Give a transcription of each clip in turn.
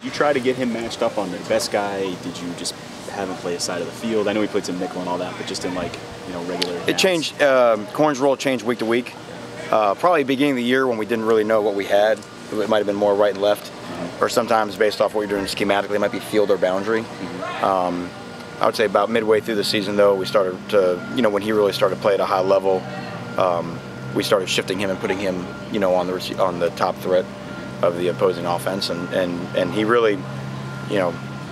You try to get him matched up on the best guy? Did you just have him play a side of the field? I know he played some nickel and all that, but just in like, regular It changed. Corn's role changed week to week. Probably beginning of the year when we didn't really know what we had. It might have been more right and left, or sometimes based off what you're doing schematically, it might be field or boundary. I would say about midway through the season, though, we started to, when he really started to play at a high level, we started shifting him and putting him, on the top threat of the opposing offense, and he really,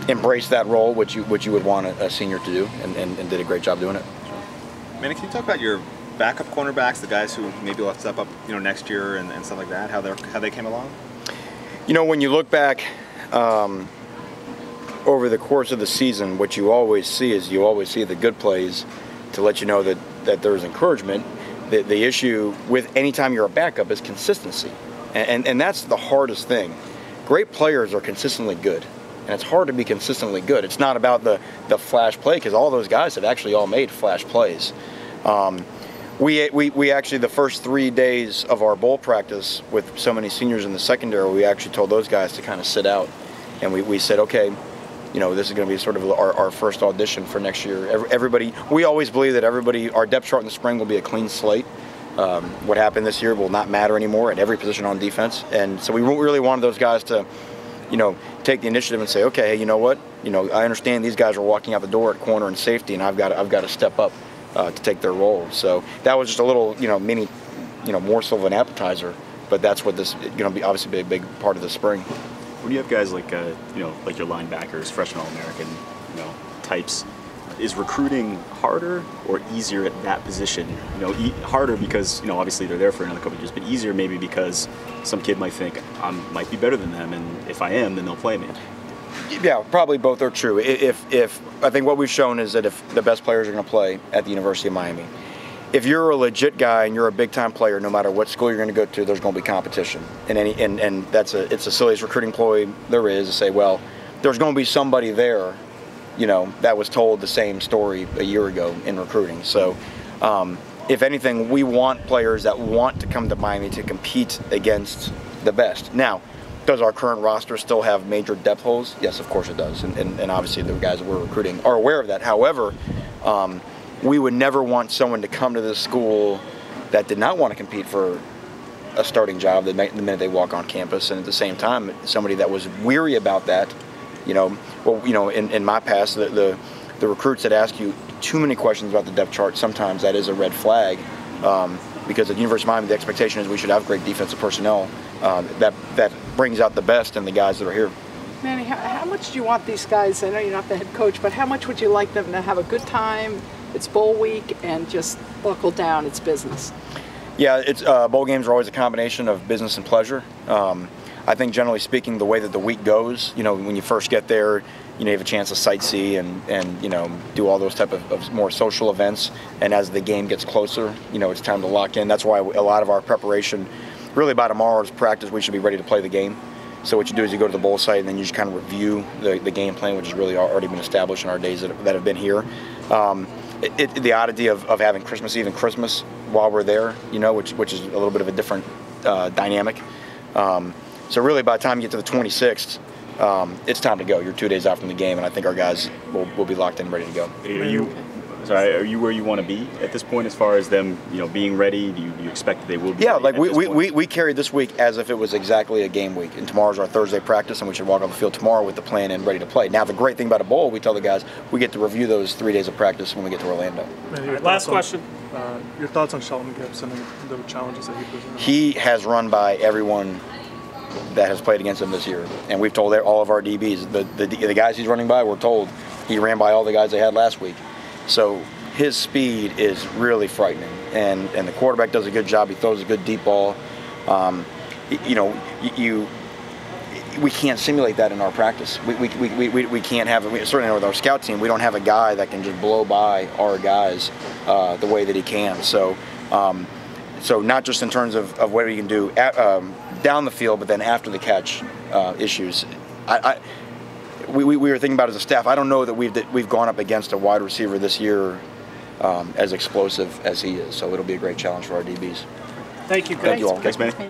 embraced that role, which you would want a senior to do, and did a great job doing it. Manny, can you talk about your backup cornerbacks, the guys who maybe will step up, next year and stuff like that, how they came along? When you look back over the course of the season, what you always see is the good plays to let you know that there's encouragement. The issue with any time you're a backup is consistency, and that's the hardest thing. Great players are consistently good, and it's hard to be consistently good. It's not about the flash play, because all those guys have actually all made flash plays. We actually, the first 3 days of our bowl practice with so many seniors in the secondary, we actually told those guys to kind of sit out, and we said, okay, this is going to be sort of our first audition for next year. Everybody, we always believe that our depth chart in the spring will be a clean slate. What happened this year will not matter anymore at every position on defense, and so we really wanted those guys to, take the initiative and say, okay, you know what, I understand these guys are walking out the door at corner and safety, and I've got to step up to take their role. So that was just a little, mini, morsel of an appetizer, but that's what this going to be, obviously be a big part of the spring. When you have guys like, like your linebackers, freshman All-American, types, is recruiting harder or easier at that position? Harder because, obviously they're there for another couple of years, but easier maybe because some kid might think, I might be better than them, and if I am, then they'll play me. Yeah, probably both are true. If I think what we've shown is that if the best players are going to play at the University of Miami, if you're a legit guy and you're a big-time player, no matter what school you're going to go to, there's going to be competition. And it's the silliest recruiting ploy there is to say, well, there's going to be somebody there, that was told the same story a year ago in recruiting. So, if anything, we want players that want to come to Miami to compete against the best. Now, does our current roster still have major depth holes? Yes, of course it does. And obviously the guys that we're recruiting are aware of that. However, we would never want someone to come to this school that did not want to compete for a starting job the minute they walk on campus, and at the same time, somebody that was weary about that. In my past, the recruits that ask you too many questions about the depth chart, sometimes that is a red flag, because at the University of Miami, the expectation is we should have great defensive personnel that brings out the best in the guys that are here. Manny, how much do you want these guys, I know you're not the head coach, but how much would you like them to have a good time? It's bowl week, and just buckle down, it's business. Yeah, bowl games are always a combination of business and pleasure. I think generally speaking, the way that the week goes, when you first get there, you have a chance to sightsee and do all those type of more social events. And as the game gets closer, it's time to lock in. That's why a lot of our preparation, really by tomorrow's practice, we should be ready to play the game. So what you do is you go to the bowl site and then you just kind of review the game plan, which has really already been established in our days that have been here. The oddity of having Christmas Eve and Christmas while we're there, which is a little bit of a different dynamic. So really, by the time you get to the 26th, it's time to go. You're 2 days out from the game, and I think our guys will be locked in, ready to go. Are you where you want to be at this point as far as them, being ready? Do you expect that they will be? Yeah, ready we carried this week as if it was exactly a game week, and tomorrow's our Thursday practice, and we should walk on the field tomorrow with the plan and ready to play. Now, the great thing about a bowl, we tell the guys we get to review those 3 days of practice when we get to Orlando. Last question. Your thoughts on Shelton Gibson and the challenges that he presented? He has run by everyone that has played against him this year, and we've told all of our DBs, the guys he's running by, we're told he ran by all the guys they had last week. So his speed is really frightening, and the quarterback does a good job. He throws a good deep ball. We can't simulate that in our practice. We can't have it. Certainly with our scout team, we don't have a guy that can just blow by our guys the way that he can. So not just in terms of what he can do down the field, but then after the catch issues. We were thinking about it as a staff. I don't know that we've gone up against a wide receiver this year as explosive as he is. So it'll be a great challenge for our DBs. Thank you. Thank you all. Thanks, Manny.